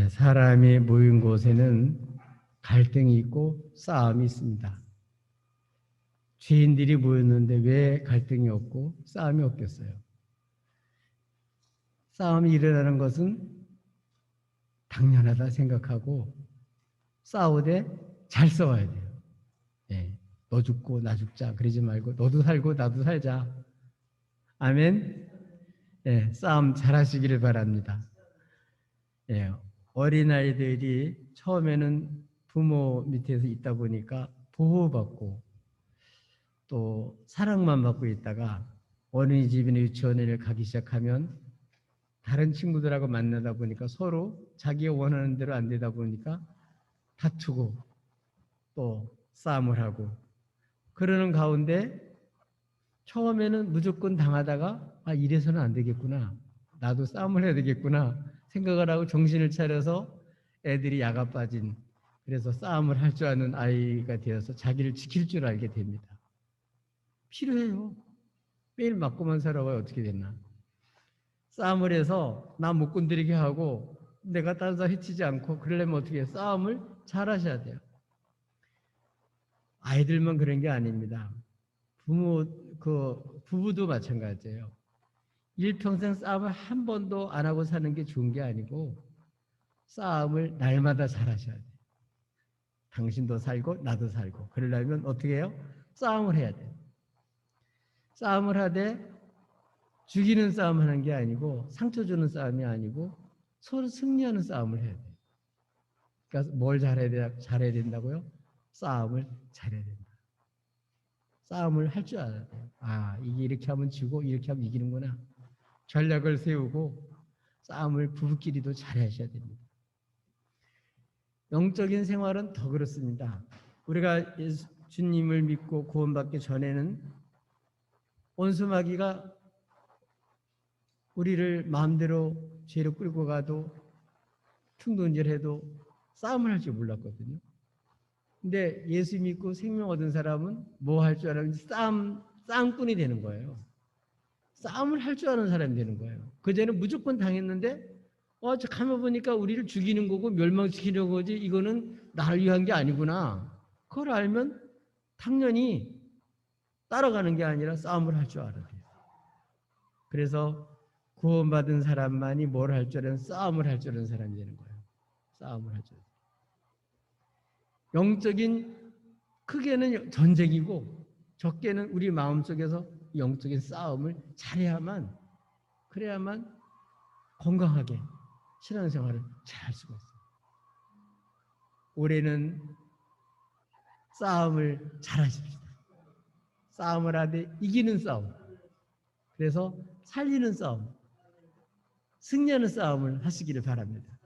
사람이 모인 곳에는 갈등이 있고 싸움이 있습니다. 죄인들이 모였는데 왜 갈등이 없고 싸움이 없겠어요? 싸움이 일어나는 것은 당연하다 생각하고 싸우되 잘 싸워야 돼요. 예, 너 죽고 나 죽자 그러지 말고 너도 살고 나도 살자. 아멘. 예, 싸움 잘하시기를 바랍니다. 예, 어린아이들이 처음에는 부모 밑에서 있다 보니까 보호받고 또 사랑만 받고 있다가 어린이집이나 유치원을 가기 시작하면 다른 친구들하고 만나다 보니까 서로 자기가 원하는 대로 안 되다 보니까 다투고 또 싸움을 하고 그러는 가운데 처음에는 무조건 당하다가 이래서는 안 되겠구나. 나도 싸움을 해야 되겠구나 생각을 하고 정신을 차려서 애들이 야가 빠진 그래서 싸움을 할 줄 아는 아이가 되어서 자기를 지킬 줄 알게 됩니다. 필요해요. 매일 맞고만 살아봐야 어떻게 됐나. 싸움을 해서 나 못 건드리게 하고 내가 다른 사람 해치지 않고 그러려면 어떻게 해요? 싸움을 잘 하셔야 돼요. 아이들만 그런 게 아닙니다. 부부도 마찬가지예요. 일평생 싸움을 한 번도 안 하고 사는 게 좋은 게 아니고 싸움을 날마다 잘 하셔야 돼요. 당신도 살고 나도 살고 그러려면 어떻게 해요? 싸움을 해야 돼요. 싸움을 하되 죽이는 싸움 하는 게 아니고 상처 주는 싸움이 아니고 서로 승리하는 싸움을 해야 돼요. 그러니까 뭘 잘해야 된다고요? 싸움을 잘해야 된다. 싸움을 할 줄 알아야 돼요. 이게 이렇게 하면 지고 이렇게 하면 이기는구나. 전략을 세우고 싸움을 부부끼리도 잘하셔야 됩니다. 영적인 생활은 더 그렇습니다. 우리가 주님을 믿고 구원받기 전에는 원수마귀가 우리를 마음대로 죄로 끌고 가도 충동질해도 싸움을 할 줄 몰랐거든요. 근데 예수 믿고 생명 얻은 사람은 뭐 할 줄 알았는지 싸움꾼이 되는 거예요. 싸움을 할 줄 아는 사람이 되는 거예요. 그전에는 무조건 당했는데 가만 보니까 우리를 죽이는 거고 멸망시키려는 거지 이거는 나를 위한 게 아니구나. 그걸 알면 당연히 따라가는 게 아니라 싸움을 할 줄 알아야 돼요. 그래서 구원받은 사람만이 뭘 할 줄 아는 싸움을 할 줄 아는 사람이 되는 거예요. 싸움을 할 줄 아는. 영적인 크게는 전쟁이고 적게는 우리 마음속에서 영적인 싸움을 잘해야만 그래야만 건강하게 신앙생활을 잘 할 수가 있어요. 올해는 싸움을 잘 하십시다. 싸움을 하되 이기는 싸움. 그래서 살리는 싸움, 승리하는 싸움을 하시기를 바랍니다.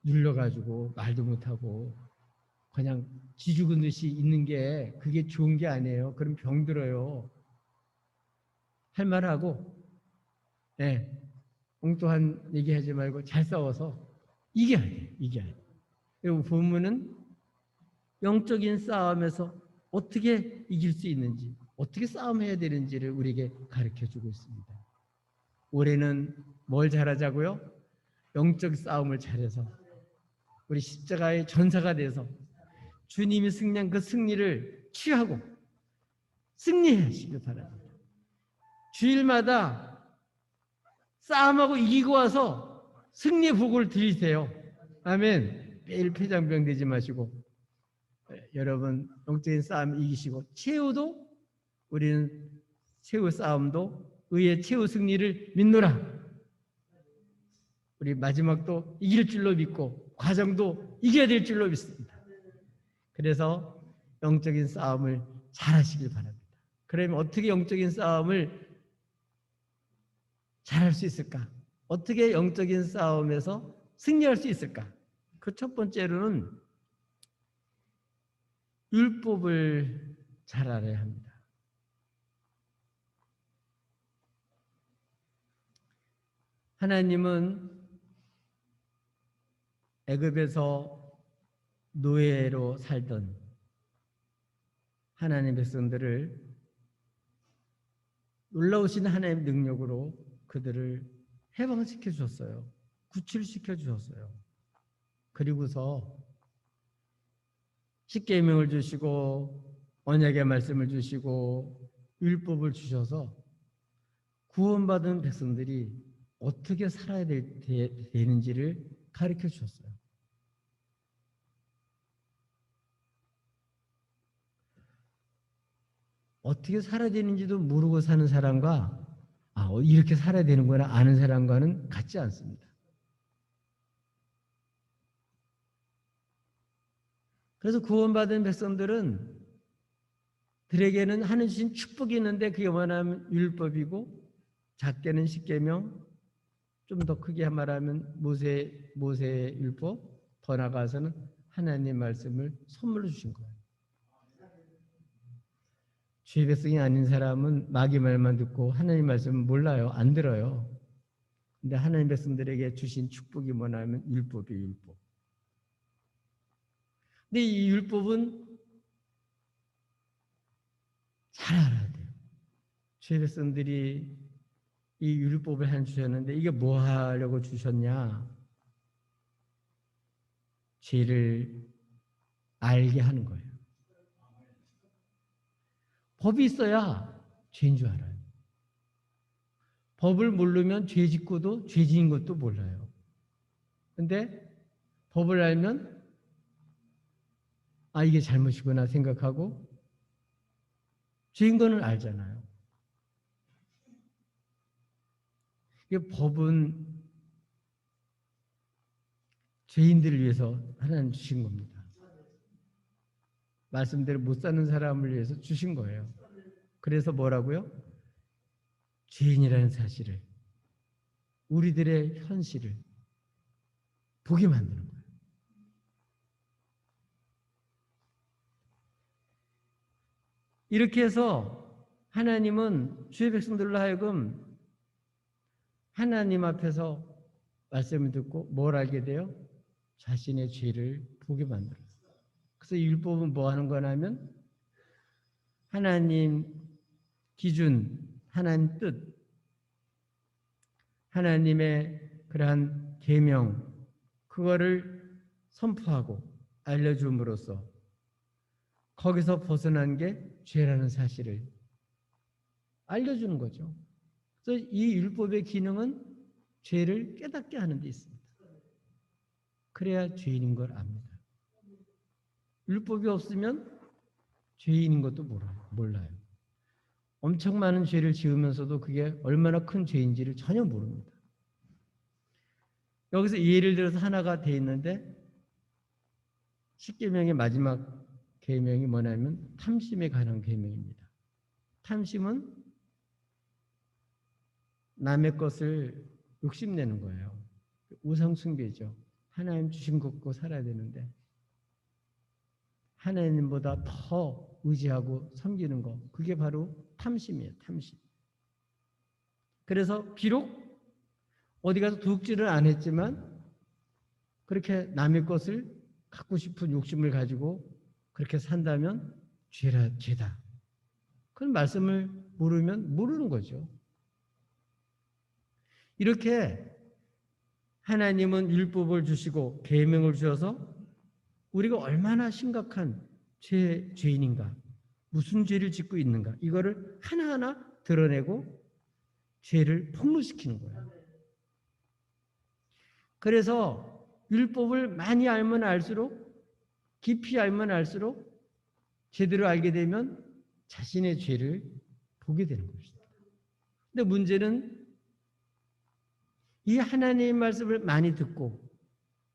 눌려가지고 말도 못하고 그냥 기죽은 듯이 있는 게 그게 좋은 게 아니에요. 그럼 병들어요. 할 말하고 엉뚱한 얘기하지 말고 잘 싸워서 이겨야 돼요. 이겨야 돼요. 그리고 본문은 영적인 싸움에서 어떻게 이길 수 있는지 어떻게 싸움해야 되는지를 우리에게 가르쳐주고 있습니다. 올해는 뭘 잘하자고요? 영적 싸움을 잘해서 우리 십자가의 전사가 돼서 주님이 승리한 그 승리를 취하고 승리하시길 바랍니다. 주일마다 싸움하고 이기고 와서 승리의 보고를 드리세요. 아멘. 매일 폐장병 되지 마시고 여러분 영적인 싸움 이기시고 최후도 우리는 최후 싸움도 의의 최후 승리를 믿노라. 우리 마지막도 이길 줄로 믿고 과정도 이겨야 될 줄로 믿습니다. 그래서 영적인 싸움을 잘 하시길 바랍니다. 그러면 어떻게 영적인 싸움을 잘 할 수 있을까? 어떻게 영적인 싸움에서 승리할 수 있을까? 그 첫 번째로는 율법을 잘 알아야 합니다. 하나님은 애굽에서 노예로 살던 하나님의 백성들을 놀라우신 하나님의 능력으로 그들을 해방시켜 주셨어요. 구출시켜 주셨어요. 그리고서 십계명을 주시고 언약의 말씀을 주시고 율법을 주셔서 구원받은 백성들이 어떻게 살아야 되는지를 가르쳐 주셨어요. 어떻게 살아야 되는지도 모르고 사는 사람과 이렇게 살아야 되는구나 아는 사람과는 같지 않습니다. 그래서 구원받은 백성들은 들에게는 하늘 주신 축복이 있는데 그게 뭐냐면 율법이고 작게는 십계명, 좀 더 크게 말하면 모세의 율법, 더 나아가서는 하나님의 말씀을 선물로 주신 거예요. 주의 백성이 아닌 사람은 마귀 말만 듣고 하나님 말씀을 몰라요. 안 들어요. 근데 하나님 백성들에게 주신 축복이 뭐냐면 율법이에요. 율법. 근데 이 율법은 잘 알아야 돼요. 주의 백성들이 이 율법을 하나 주셨는데 이게 뭐 하려고 주셨냐? 죄를 알게 하는 거예요. 법이 있어야 죄인 줄 알아요. 법을 모르면 죄 짓고도 죄 지은 것도 몰라요. 근데 법을 알면 이게 잘못이구나 생각하고 죄인 거는 알잖아요. 이 법은 죄인들을 위해서 하나님 주신 겁니다. 말씀대로 못 사는 사람을 위해서 주신 거예요. 그래서 뭐라고요? 죄인이라는 사실을, 우리들의 현실을 보게 만드는 거예요. 이렇게 해서 하나님은 주의 백성들로 하여금 하나님 앞에서 말씀을 듣고 뭘 알게 돼요? 자신의 죄를 보게 만들어요. 그래서 율법은 뭐 하는 거냐면 하나님 기준, 하나님 뜻, 하나님의 그러한 계명, 그거를 선포하고 알려줌으로써 거기서 벗어난 게 죄라는 사실을 알려주는 거죠. 그래서 이 율법의 기능은 죄를 깨닫게 하는 데 있습니다. 그래야 죄인인 걸 압니다. 율법이 없으면 죄인인 것도 몰라요. 엄청 많은 죄를 지으면서도 그게 얼마나 큰 죄인지를 전혀 모릅니다. 여기서 예를 들어서 하나가 돼 있는데 십계명의 마지막 계명이 뭐냐면 탐심에 관한 계명입니다. 탐심은 남의 것을 욕심내는 거예요. 우상 숭배죠. 하나님 주신 것 갖고 살아야 되는데 하나님보다 더 의지하고 섬기는 거, 그게 바로 탐심이에요. 탐심. 그래서 비록 어디 가서 도둑질을 안 했지만 그렇게 남의 것을 갖고 싶은 욕심을 가지고 그렇게 산다면 죄다. 그런 말씀을 모르면 모르는 거죠. 이렇게 하나님은 율법을 주시고 계명을 주셔서 우리가 얼마나 심각한 죄인인가, 무슨 죄를 짓고 있는가, 이거를 하나하나 드러내고 죄를 폭로시키는 거예요. 그래서 율법을 많이 알면 알수록, 깊이 알면 알수록 제대로 알게 되면 자신의 죄를 보게 되는 것입니다. 근데 문제는 이 하나님의 말씀을 많이 듣고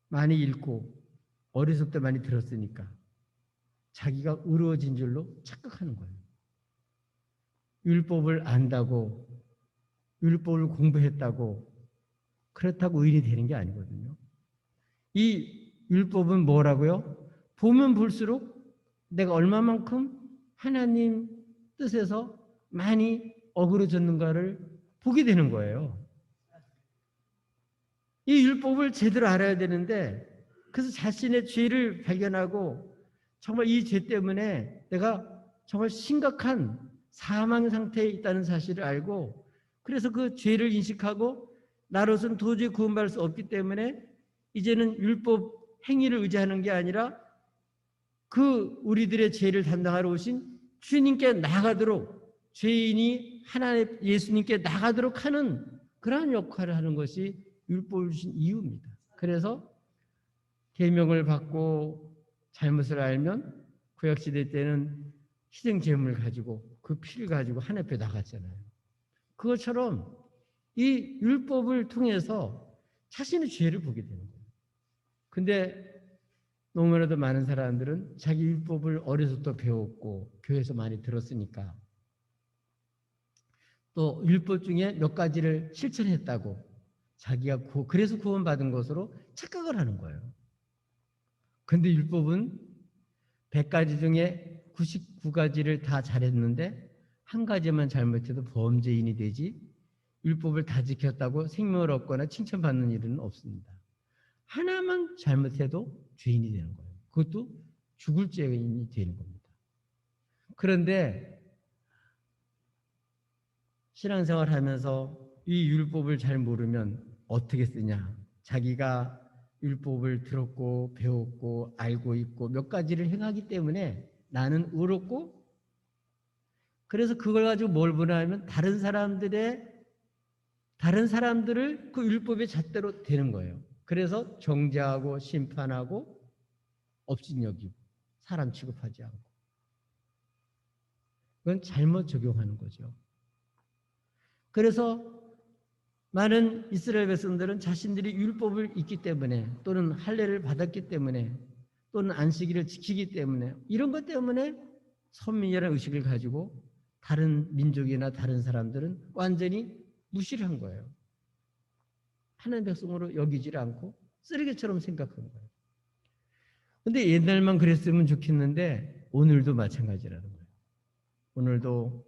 많이 읽고 어렸을 때 많이 들었으니까 자기가 의로워진 줄로 착각하는 거예요. 율법을 안다고, 율법을 공부했다고, 그렇다고 의인이 되는 게 아니거든요. 이 율법은 뭐라고요? 보면 볼수록 내가 얼마만큼 하나님 뜻에서 많이 어그러졌는가를 보게 되는 거예요. 이 율법을 제대로 알아야 되는데, 그래서 자신의 죄를 발견하고 정말 이 죄 때문에 내가 정말 심각한 사망 상태에 있다는 사실을 알고, 그래서 그 죄를 인식하고 나로서는 도저히 구원받을 수 없기 때문에 이제는 율법 행위를 의지하는 게 아니라 그 우리들의 죄를 담당하러 오신 주님께 나가도록, 죄인이 하나님 예수님께 나가도록 하는 그러한 역할을 하는 것이 율법을 주신 이유입니다. 그래서 계명을 받고 잘못을 알면 구약시대 때는 희생 제물을 가지고 그 피를 가지고 하나님 앞에 나갔잖아요. 그것처럼 이 율법을 통해서 자신의 죄를 보게 되는 거예요. 근데 너무나도 많은 사람들은 자기 율법을 어려서부터 배웠고 교회에서 많이 들었으니까 또 율법 중에 몇 가지를 실천했다고 자기가 그래서 구원받은 것으로 착각을 하는 거예요. 근데 율법은 100가지 중에 99가지를 다 잘했는데 한 가지만 잘못해도 범죄인이 되지 율법을 다 지켰다고 생명을 얻거나 칭찬받는 일은 없습니다. 하나만 잘못해도 죄인이 되는 거예요. 그것도 죽을 죄인이 되는 겁니다. 그런데 신앙생활 하면서 이 율법을 잘 모르면 어떻게 쓰냐? 자기가 율법을 들었고 배웠고 알고 있고 몇 가지를 행하기 때문에 나는 의롭고, 그래서 그걸 가지고 뭘 보냐면 다른 사람들을 그 율법의 잣대로 되는 거예요. 그래서 정죄하고 심판하고 업신여기고 사람 취급하지 않고, 그건 잘못 적용하는 거죠. 그래서 많은 이스라엘 백성들은 자신들이 율법을 잊기 때문에 또는 할례를 받았기 때문에 또는 안식일을 지키기 때문에 이런 것 때문에 선민이라는 의식을 가지고 다른 민족이나 다른 사람들은 완전히 무시를 한 거예요. 하나님 백성으로 여기질 않고 쓰레기처럼 생각한 거예요. 근데 옛날만 그랬으면 좋겠는데 오늘도 마찬가지라는 거예요. 오늘도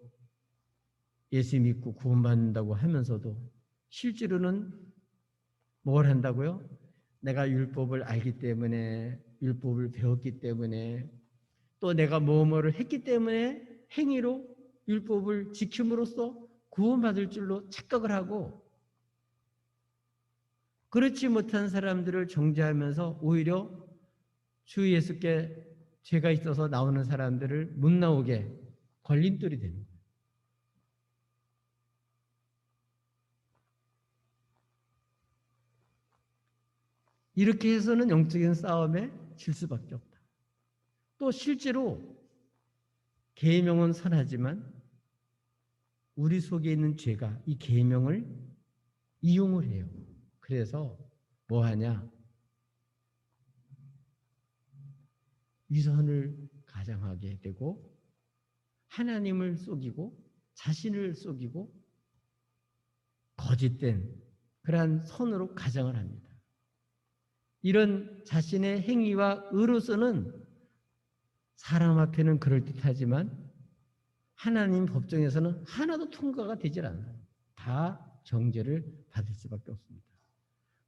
예수 믿고 구원받는다고 하면서도 실제로는 뭘 한다고요? 내가 율법을 알기 때문에, 율법을 배웠기 때문에, 또 내가 뭐뭐를 했기 때문에 행위로 율법을 지킴으로써 구원받을 줄로 착각을 하고, 그렇지 못한 사람들을 정죄하면서 오히려 주 예수께 죄가 있어서 나오는 사람들을 못 나오게 걸림돌이 되는 거예요. 이렇게 해서는 영적인 싸움에 질 수밖에 없다. 또 실제로 계명은 선하지만 우리 속에 있는 죄가 이 계명을 이용을 해요. 그래서 뭐 하냐? 위선을 가장하게 되고 하나님을 속이고 자신을 속이고 거짓된 그러한 선으로 가장을 합니다. 이런 자신의 행위와 의로서는 사람 앞에는 그럴듯하지만 하나님 법정에서는 하나도 통과가 되질 않아요. 다 정죄를 받을 수밖에 없습니다.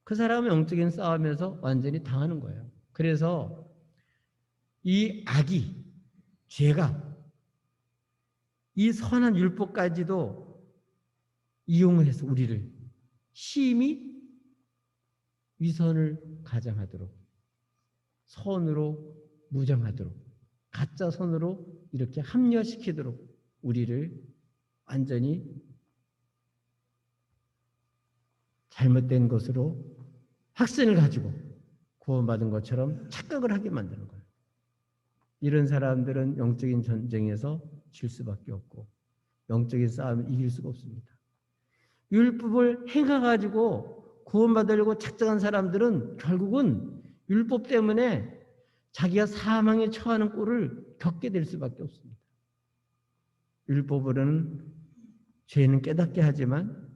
그 사람은 영적인 싸움에서 완전히 당하는 거예요. 그래서 이 악이, 죄가 이 선한 율법까지도 이용을 해서 우리를 심히 위선을 가장하도록, 선으로 무장하도록, 가짜 선으로 이렇게 합리화시키도록 우리를 완전히 잘못된 것으로 확신을 가지고 구원받은 것처럼 착각을 하게 만드는 거예요. 이런 사람들은 영적인 전쟁에서 질 수밖에 없고 영적인 싸움을 이길 수가 없습니다. 율법을 행해가지고 구원받으려고 작정한 사람들은 결국은 율법 때문에 자기가 사망에 처하는 꼴을 겪게 될 수밖에 없습니다. 율법으로는 죄는 깨닫게 하지만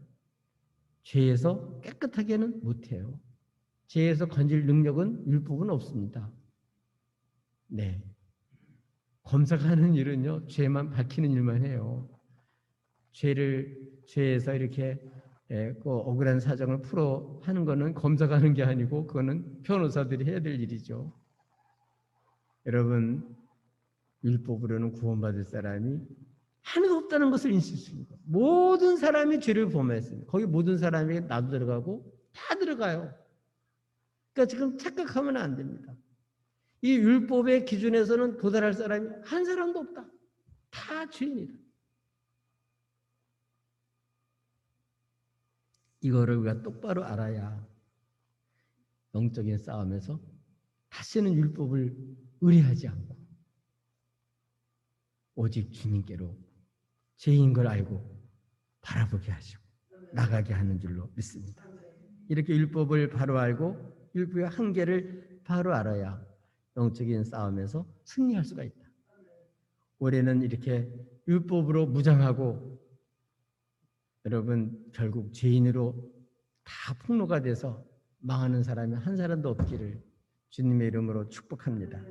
죄에서 깨끗하게는 못해요. 죄에서 건질 능력은 율법은 없습니다. 네, 검사가 하는 일은요, 죄만 밝히는 일만 해요. 죄에서 이렇게 그 억울한 사정을 풀어 하는 거는 검사가 하는 게 아니고 그거는 변호사들이 해야 될 일이죠. 여러분, 율법으로는 구원받을 사람이 하나도 없다는 것을 인식할 수 있는 거예요. 모든 사람이 죄를 범했습니다. 거기 모든 사람이 나도 들어가고 다 들어가요. 그러니까 지금 착각하면 안 됩니다. 이 율법의 기준에서는 도달할 사람이 한 사람도 없다. 다 죄인이다. 이거를 우리가 똑바로 알아야 영적인 싸움에서 다시는 율법을 의뢰하지 않고 오직 주님께로 죄인 걸 알고 바라보게 하시고 나가게 하는 줄로 믿습니다. 이렇게 율법을 바로 알고 율법의 한계를 바로 알아야 영적인 싸움에서 승리할 수가 있다. 올해는 이렇게 율법으로 무장하고 여러분 결국 죄인으로 다 폭로가 돼서 망하는 사람이 한 사람도 없기를 주님의 이름으로 축복합니다.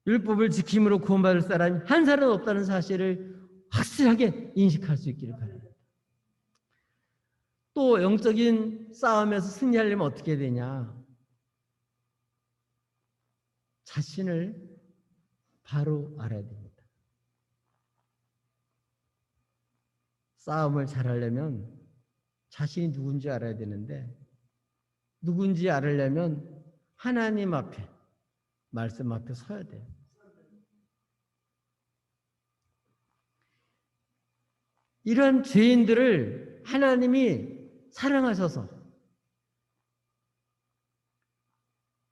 율법을 지킴으로 구원받을 사람이 한 사람도 없다는 사실을 확실하게 인식할 수 있기를 바랍니다. 또 영적인 싸움에서 승리하려면 어떻게 되냐? 자신을 바로 알아야 됩니다. 싸움을 잘하려면 자신이 누군지 알아야 되는데 누군지 알으려면 하나님 앞에 말씀 앞에 서야 돼요. 이런 죄인들을 하나님이 사랑하셔서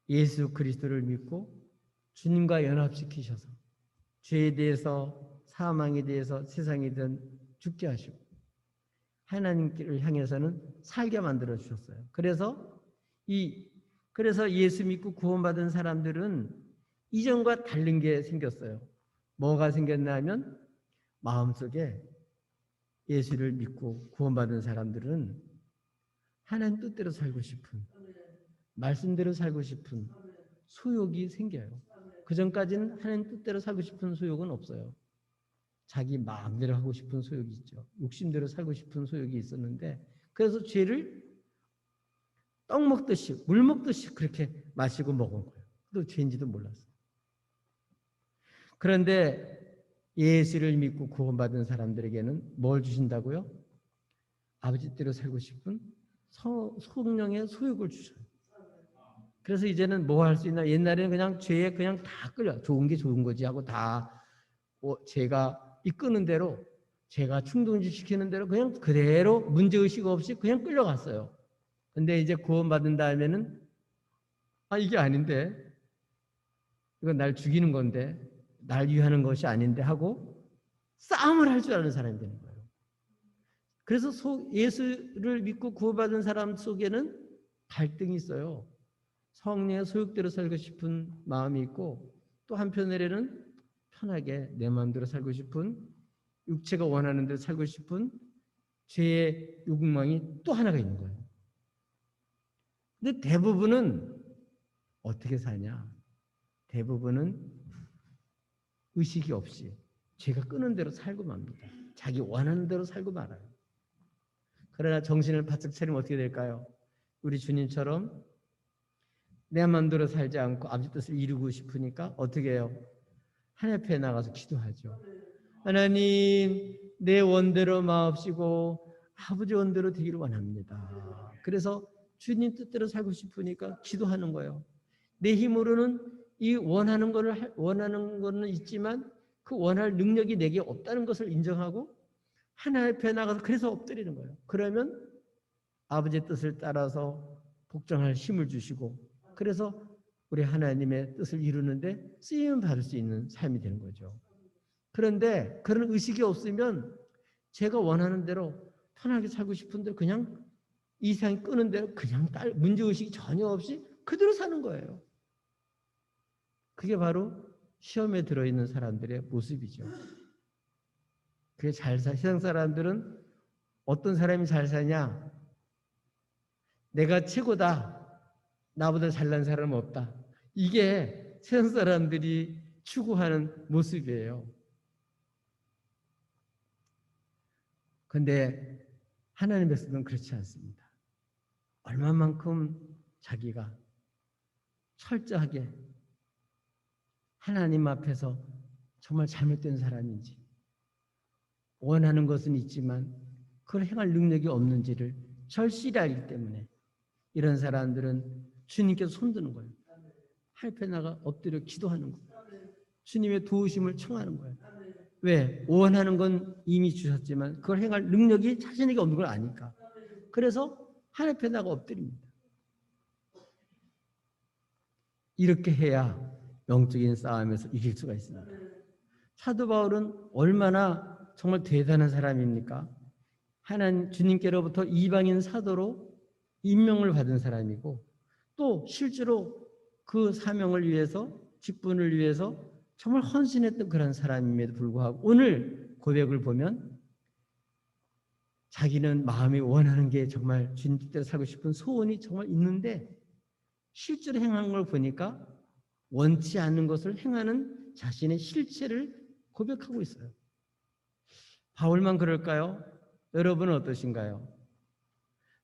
예수 그리스도를 믿고 주님과 연합시키셔서 죄에 대해서 사망에 대해서 세상이든 죽게 하시고 하나님께를 향해서는 살게 만들어 주셨어요. 그래서 예수 믿고 구원받은 사람들은 이전과 다른 게 생겼어요. 뭐가 생겼냐면 마음속에 예수를 믿고 구원받은 사람들은 하나님 뜻대로 살고 싶은 말씀대로 살고 싶은 소욕이 생겨요. 그전까지는 하나님 뜻대로 살고 싶은 소욕은 없어요. 자기 마음대로 하고 싶은 소욕이 있죠. 욕심대로 살고 싶은 소욕이 있었는데 그래서 죄를 떡 먹듯이 물 먹듯이 그렇게 마시고 먹은 거예요. 또 죄인지도 몰랐어요. 그런데 예수를 믿고 구원받은 사람들에게는 뭘 주신다고요? 아버지 뜻대로 살고 싶은 성령의 소욕을 주셔요. 그래서 이제는 뭐 할 수 있나? 옛날에는 그냥 죄에 그냥 다 끌려. 좋은 게 좋은 거지 하고 다 제가 이끄는 대로 제가 충동시키는 대로 그냥 그대로 문제의식 없이 그냥 끌려갔어요. 근데 이제 구원받은 다음에는 이게 아닌데 이건 날 죽이는 건데 날 위하는 것이 아닌데 하고 싸움을 할 줄 아는 사람이 되는 거예요. 그래서 예수를 믿고 구원받은 사람 속에는 갈등이 있어요. 성령의 소욕대로 살고 싶은 마음이 있고 또 한편으로는 편하게 내 마음대로 살고 싶은 육체가 원하는 대로 살고 싶은 죄의 욕망이 또 하나가 있는 거예요. 근데 대부분은 어떻게 사냐? 대부분은 의식이 없이 죄가 끄는 대로 살고 맙니다. 자기 원하는 대로 살고 말아요. 그러나 정신을 바짝 차리면 어떻게 될까요? 우리 주님처럼 내 마음대로 살지 않고 아버지 뜻을 이루고 싶으니까 어떻게 해요? 하나님 앞에 나가서 기도하죠. 하나님, 내 원대로 마옵시고 아버지 원대로 되기를 원합니다. 그래서 주님 뜻대로 살고 싶으니까 기도하는 거예요. 내 힘으로는 이 원하는 거는 있지만 그 원할 능력이 내게 없다는 것을 인정하고 하나님 앞에 나가서 그래서 엎드리는 거예요. 그러면 아버지의 뜻을 따라서 복종할 힘을 주시고 그래서 우리 하나님의 뜻을 이루는데 쓰임을 받을 수 있는 삶이 되는 거죠. 그런데 그런 의식이 없으면 제가 원하는 대로 편하게 살고 싶은 대로 그냥 이 세상이 끄는 대로 그냥 문제의식이 전혀 없이 그대로 사는 거예요. 그게 바로 시험에 들어있는 사람들의 모습이죠. 그게 세상 사람들은 어떤 사람이 잘 사냐? 내가 최고다. 나보다 잘난 사람은 없다. 이게 세상 사람들이 추구하는 모습이에요. 그런데 하나님의 백성은 그렇지 않습니다. 얼마만큼 자기가 철저하게 하나님 앞에서 정말 잘못된 사람인지 원하는 것은 있지만 그걸 행할 능력이 없는지를 절실히 알기 때문에 이런 사람들은 주님께서 손드는 거예요. 할패 나가 엎드려 기도하는 거예요. 주님의 도우심을 청하는 거예요. 왜? 원하는 건 이미 주셨지만 그걸 행할 능력이 자신에게 없는 걸 아니까. 그래서 하늘에 나가 엎드립니다. 이렇게 해야 영적인 싸움에서 이길 수가 있습니다. 사도 바울은 얼마나 정말 대단한 사람입니까? 하나님 주님께로부터 이방인 사도로 임명을 받은 사람이고 또 실제로 그 사명을 위해서 직분을 위해서 정말 헌신했던 그런 사람임에도 불구하고 오늘 고백을 보면 자기는 마음이 원하는 게 정말 주님 뜻대로 살고 싶은 소원이 정말 있는데 실제로 행하는 걸 보니까 원치 않는 것을 행하는 자신의 실체를 고백하고 있어요. 바울만 그럴까요? 여러분은 어떠신가요?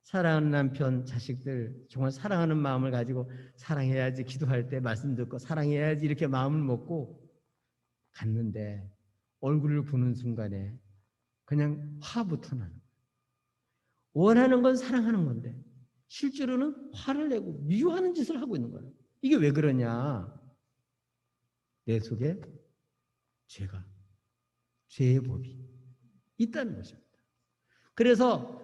사랑하는 남편, 자식들 정말 사랑하는 마음을 가지고 사랑해야지 기도할 때 말씀 듣고 사랑해야지 이렇게 마음을 먹고 갔는데 얼굴을 보는 순간에 그냥 화부터 나는 거예요. 원하는 건 사랑하는 건데 실제로는 화를 내고 미워하는 짓을 하고 있는 거예요. 이게 왜 그러냐? 내 속에 죄의 법이 있다는 것입니다. 그래서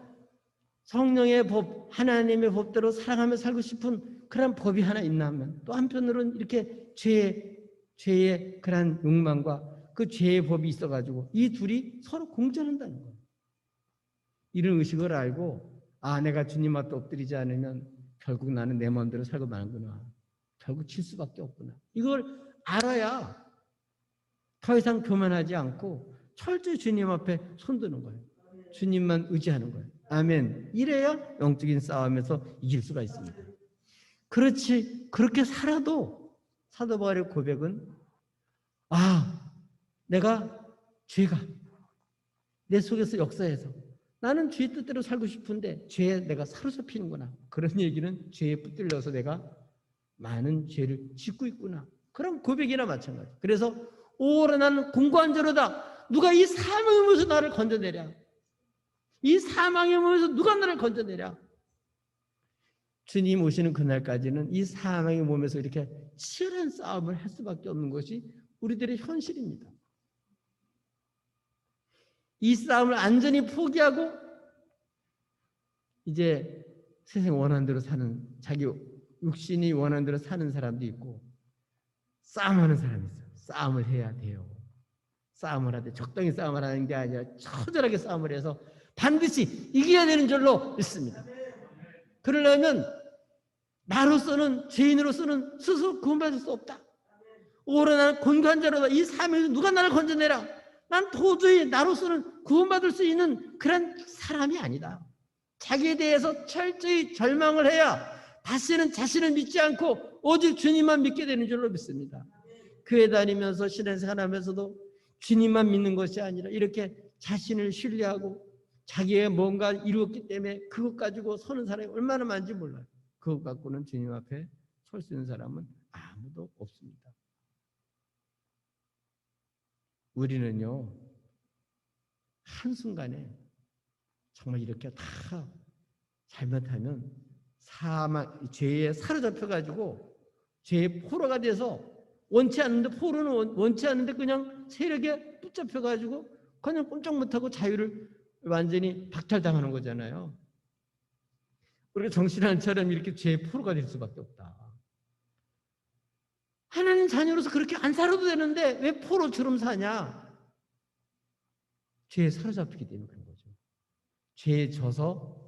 성령의 법, 하나님의 법대로 살아가며 살고 싶은 그런 법이 하나 있나 하면 또 한편으로는 이렇게 죄의 그런 욕망과 그 죄의 법이 있어가지고 이 둘이 서로 공존한다는 거예요. 이런 의식을 알고 내가 주님 앞에 엎드리지 않으면 결국 나는 내 마음대로 살고 마는구나. 결국 질 수밖에 없구나. 이걸 알아야 더 이상 교만하지 않고 철저히 주님 앞에 손드는 거예요. 주님만 의지하는 거예요. 아멘. 이래야 영적인 싸움에서 이길 수가 있습니다. 그렇게 살아도 사도 바울의 고백은 죄가 내 속에서 역사해서 나는 죄의 뜻대로 살고 싶은데 죄에 내가 사로잡히는구나. 그런 얘기는 죄에 붙들려서 내가 많은 죄를 짓고 있구나. 그런 고백이나 마찬가지. 그래서 오라 나는 공고한 자로다. 누가 이 사망의 몸에서 나를 건져내랴. 이 사망의 몸에서 누가 나를 건져내랴. 주님 오시는 그날까지는 이 사망의 몸에서 이렇게 치열한 싸움을 할 수밖에 없는 것이 우리들의 현실입니다. 이 싸움을 완전히 포기하고 이제 세상 원하는 대로 사는, 자기 육신이 원하는 대로 사는 사람도 있고 싸움하는 사람이 있어요. 싸움을 해야 돼요. 싸움을 하되 적당히 싸움을 하는 게 아니라 처절하게 싸움을 해서 반드시 이겨야 되는 줄로 믿습니다. 그러려면 나로서는, 죄인으로서는 스스로 구원받을 수 없다. 오라 나는 곤고한 자로다. 이 삶에서 누가 나를 건져내라. 난 도저히 나로서는 구원받을 수 있는 그런 사람이 아니다. 자기에 대해서 철저히 절망을 해야 다시는 자신을 믿지 않고 오직 주님만 믿게 되는 줄로 믿습니다. 교회 다니면서 신앙생활하면서도 주님만 믿는 것이 아니라 이렇게 자신을 신뢰하고 자기의 뭔가 이루었기 때문에 그것 가지고 서는 사람이 얼마나 많은지 몰라요. 그것 갖고는 주님 앞에 설 수 있는 사람은 아무도 없습니다. 우리는요, 한순간에 정말 이렇게 다 잘못하면 죄에 사로잡혀가지고 죄의 포로가 돼서 원치 않는데, 포로는 원치 않는데 그냥 세력에 붙잡혀가지고 그냥 꼼짝 못하고 자유를 완전히 박탈당하는 거잖아요. 우리가 정신한처럼 이렇게 죄의 포로가 될 수밖에 없다. 하나님 자녀로서 그렇게 안 살아도 되는데 왜 포로처럼 사냐? 죄에 사로잡히기 때문에 그런 거죠. 죄에 져서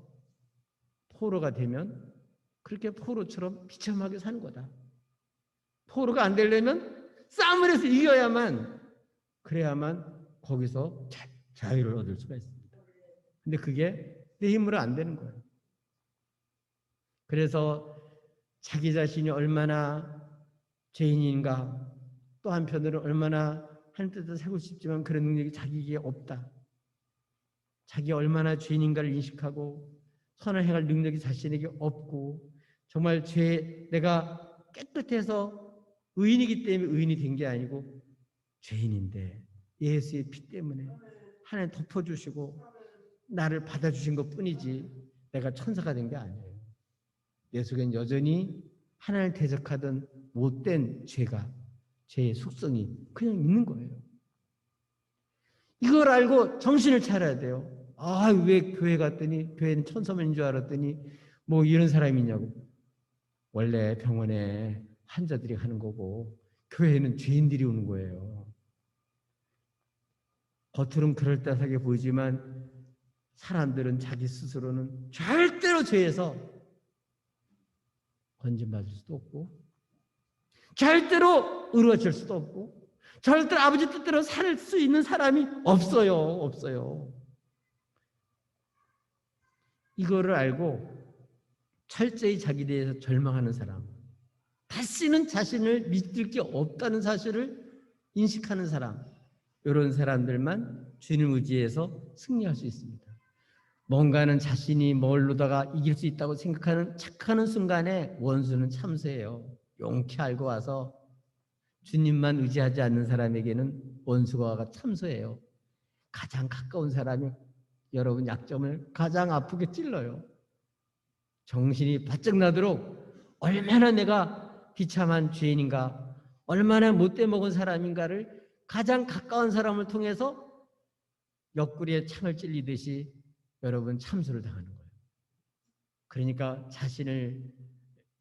포로가 되면 그렇게 포로처럼 비참하게 사는 거다. 포로가 안 되려면 싸움을 해서 이겨야만, 그래야만 거기서 자유를 얻을 수가 있습니다. 근데 그게 내 힘으로 안 되는 거예요. 그래서 자기 자신이 얼마나 죄인인가, 또 한편으로 얼마나 하나님 뜻대로 살고 싶지만 그런 능력이 자기에게 없다. 자기가 얼마나 죄인인가를 인식하고 선을 행할 능력이 자신에게 없고, 정말 내가 깨끗해서 의인이기 때문에 의인이 된 게 아니고 죄인인데 예수의 피 때문에 하나님 덮어주시고 나를 받아주신 것뿐이지 내가 천사가 된 게 아니에요. 내 속엔 여전히 하나님을 대적하던 못된 죄의 속성이 그냥 있는 거예요. 이걸 알고 정신을 차려야 돼요. 아, 왜 교회 갔더니 교회는 천사만인 줄 알았더니 뭐 이런 사람이 있냐고. 원래 병원에 환자들이 가는 거고 교회에는 죄인들이 오는 거예요. 겉으로는 그럴듯하게 보이지만 사람들은 자기 스스로는 절대로 죄에서 건진받을 수도 없고 절대로 의로워질 수도 없고 절대로 아버지 뜻대로 살 수 있는 사람이 없어요. 이거를 알고 철저히 자기에 대해서 절망하는 사람, 다시는 자신을 믿을 게 없다는 사실을 인식하는 사람, 이런 사람들만 주님 의지해서 승리할 수 있습니다. 뭔가는 자신이 뭘로다가 이길 수 있다고 생각하는 착하는 순간에 원수는 참새예요. 용케 알고 와서 주님만 의지하지 않는 사람에게는 원수가 참소해요. 가장 가까운 사람이 여러분 약점을 가장 아프게 찔러요. 정신이 바짝 나도록 얼마나 내가 비참한 죄인인가, 얼마나 못돼 먹은 사람인가를 가장 가까운 사람을 통해서 옆구리에 창을 찔리듯이 여러분 참소를 당하는 거예요. 그러니까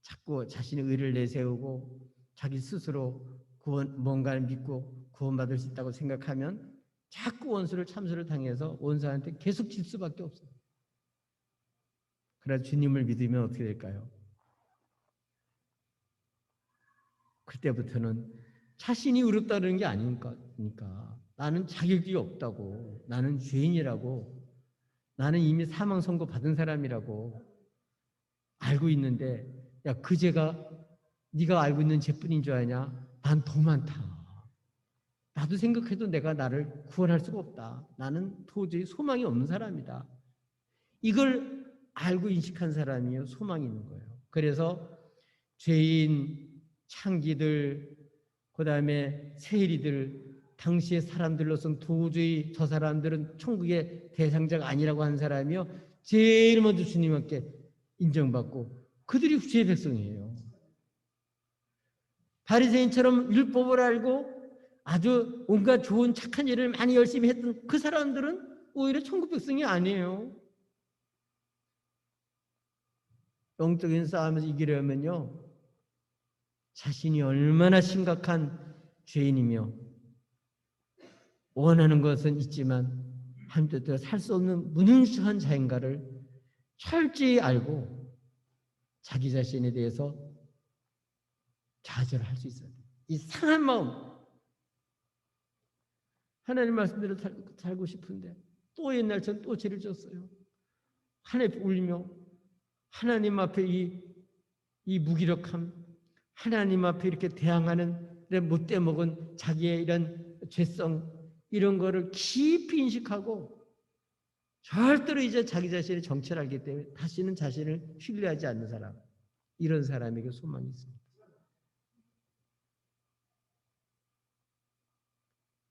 자꾸 자신의 의를 내세우고 자기 스스로 뭔가를 믿고 구원받을 수 있다고 생각하면 자꾸 원수를 참소를 당해서 원수한테 계속 질 수밖에 없어요. 그러나 주님을 믿으면 어떻게 될까요? 그때부터는 자신이 의롭다는 게 아니니까 나는 자격이 없다고, 나는 죄인이라고, 나는 이미 사망 선고 받은 사람이라고 알고 있는데, 야, 그 죄가 네가 알고 있는 죄뿐인 줄 아냐? 난 더 많다. 나도 생각해도 내가 나를 구원할 수가 없다. 나는 도저히 소망이 없는 사람이다. 이걸 알고 인식한 사람이요, 소망이 있는 거예요. 그래서 죄인, 창기들, 그 다음에 세리들, 당시의 사람들로서는 도저히 저 사람들은 천국의 대상자가 아니라고 하는 사람이요, 제일 먼저 주님께 인정받고 그들이 주의 백성이에요. 바리새인처럼 율법을 알고 아주 온갖 좋은 착한 일을 많이 열심히 했던 그 사람들은 오히려 천국 백성이 아니에요. 영적인 싸움에서 이기려면요, 자신이 얼마나 심각한 죄인이며 원하는 것은 있지만 한때도 살 수 없는 무능수한 자인가를 철저히 알고 자기 자신에 대해서 좌절할 수 있어야 돼요. 이 상한 마음, 하나님 말씀대로 살고 싶은데 또 옛날처럼 또 죄를 졌어요. 하나님 울며 하나님 앞에 이 무기력함, 하나님 앞에 이렇게 대항하는 못돼 먹은 자기의 이런 죄성, 이런 거를 깊이 인식하고 절대로 이제 자기 자신의 정체를 알기 때문에 다시는 자신을 신뢰하지 않는 사람, 이런 사람에게 소망이 있습니다.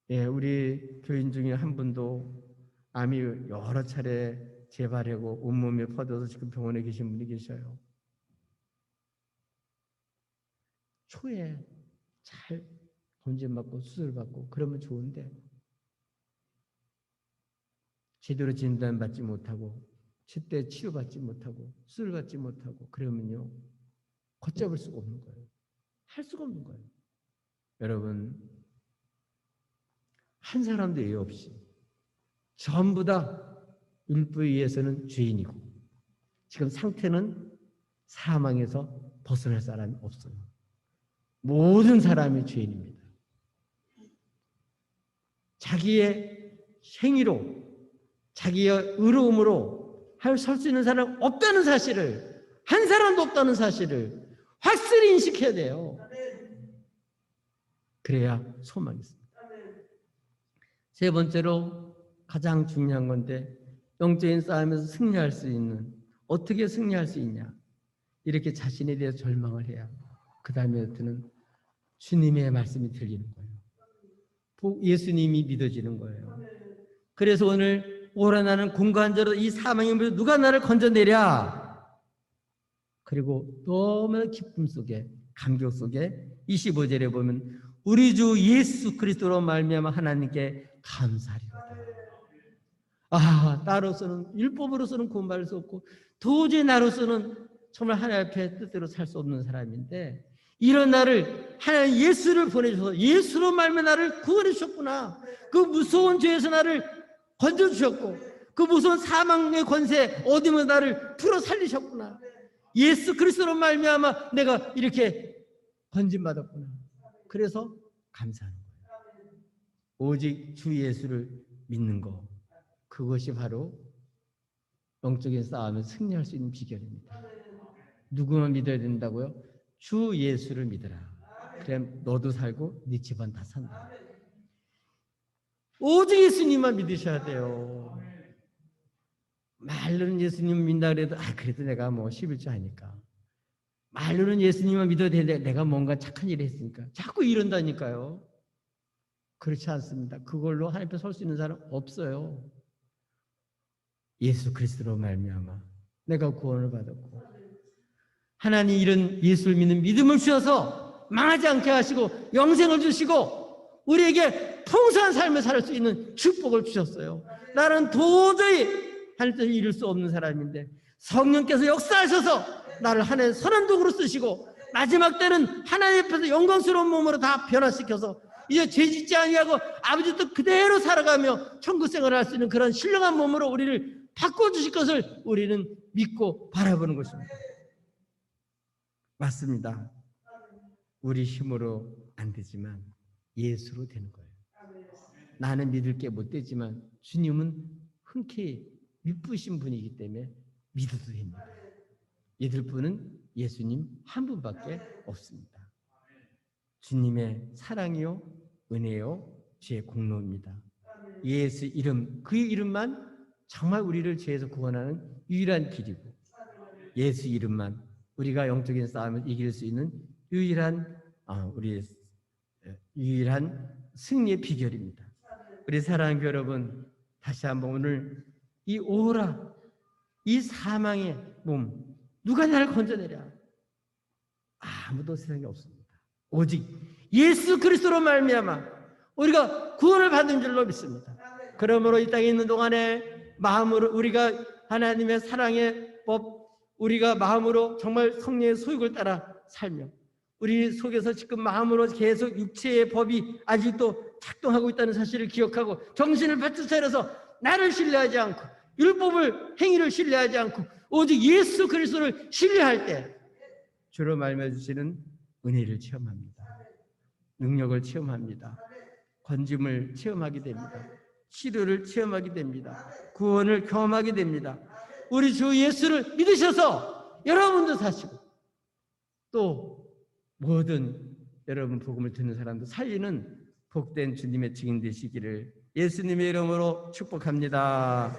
예, 우리 교인 중에 한 분도 암이 여러 차례 재발하고 온몸에 퍼져서 지금 병원에 계신 분이 계셔요. 초에 잘 검진받고 수술받고 그러면 좋은데 제대로 진단받지 못하고 제때 치료받지 못하고 수술받지 못하고 그러면요, 걷잡을 수가 없는 거예요. 할 수가 없는 거예요. 여러분, 한 사람도 예외 없이 전부 다 율법에 의해서는 죄인이고 지금 상태는 사망에서 벗어날 사람이 없어요. 모든 사람이 죄인입니다. 자기의 행위로, 자기의 의로움으로 설 수 있는 사람 없다는 사실을, 한 사람도 없다는 사실을 확실히 인식해야 돼요. 그래야 소망이 있습니다. 세 번째로 가장 중요한 건데, 영적인 싸움에서 승리할 수 있는, 어떻게 승리할 수 있냐, 이렇게 자신에 대해서 절망을 해야 그 다음에부터는 주님의 말씀이 들리는 거예요. 예수님이 믿어지는 거예요. 그 그래서 오늘 오라 나는 공관자로 이 사망의 물에서 누가 나를 건져내랴. 그리고 너무 기쁨 속에 감격 속에 25절에 보면 우리 주 예수 그리스도로 말미암아 하나님께 감사하리로다. 나로서는 율법으로서는 구원받을 수 없고 도저히 나로서는 정말 하나님 앞에 뜻대로 살 수 없는 사람인데 이런 나를 하나님 예수를 보내주셔서 예수로 말미암아 나를 구원해 주셨구나. 그 무서운 죄에서 나를 건져 주셨고 그 무서운 사망의 권세 어디면 나를 풀어 살리셨구나. 예수 그리스도로 말미암아 내가 이렇게 건짐받았구나. 그래서 감사하는 거예요. 오직 주 예수를 믿는 거, 그것이 바로 영적인 싸움을 승리할 수 있는 비결입니다. 누구만 믿어야 된다고요? 주 예수를 믿어라. 그럼 너도 살고 네 집안 다 산다. 오직 예수님만 믿으셔야 돼요. 말로는 예수님 믿는다 그래도 그래도 내가 뭐 11조 하니까 말로는 예수님만 믿어야 되는데 내가 뭔가 착한 일을 했으니까 자꾸 이런다니까요. 그렇지 않습니다. 그걸로 하나님 앞에 설 수 있는 사람 없어요. 예수 그리스도로 말미암아 내가 구원을 받았고 하나님 이런 예수를 믿는 믿음을 주셔서 망하지 않게 하시고 영생을 주시고 우리에게 풍성한 삶을 살 수 있는 축복을 주셨어요. 나는 도저히 하나님 뜻을 이룰 수 없는 사람인데 성령께서 역사하셔서 나를 하나님의 선한 도구로 쓰시고 마지막 때는 하나님 앞에서 영광스러운 몸으로 다 변화시켜서 이제 죄짓지 아니하고 아버지 뜻 그대로 살아가며 천국 생활을 할 수 있는 그런 신령한 몸으로 우리를 바꿔주실 것을 우리는 믿고 바라보는 것입니다. 맞습니다. 우리 힘으로 안 되지만 예수로 되는 거예요. 나는 믿을 게 못 되지만 주님은 흔쾌히 믿으신 분이기 때문에 믿어도 됩니다. 믿을 분은 예수님 한 분밖에 없습니다. 주님의 사랑이요 은혜요 주의 공로입니다. 예수 이름, 그 이름만 정말 우리를 죄에서 구원하는 유일한 길이고 예수 이름만 우리가 영적인 싸움을 이길 수 있는 유일한 승리의 비결입니다. 우리 사랑하는 여러분, 다시 한번 오늘 이 오라, 이 사망의 몸, 누가 나를 건져내랴? 아무도 세상에 없습니다. 오직 예수 그리스도로 말미암아 우리가 구원을 받은 줄로 믿습니다. 그러므로 이 땅에 있는 동안에 마음으로 우리가 하나님의 사랑의 법, 우리가 마음으로 정말 성령의 소육을 따라 살며 우리 속에서 지금 마음으로 계속 육체의 법이 아직도 작동하고 있다는 사실을 기억하고 정신을 바짝 차려서 나를 신뢰하지 않고 율법을 행위를 신뢰하지 않고 오직 예수 그리스도를 신뢰할 때 주로 말씀해 주시는 은혜를 체험합니다. 능력을 체험합니다. 건짐을 체험하게 됩니다. 치료를 체험하게 됩니다. 구원을 경험하게 됩니다. 우리 주 예수를 믿으셔서 여러분도 사시고 또 모든 여러분 복음을 듣는 사람도 살리는 복된 주님의 증인 되시기를 예수님의 이름으로 축복합니다.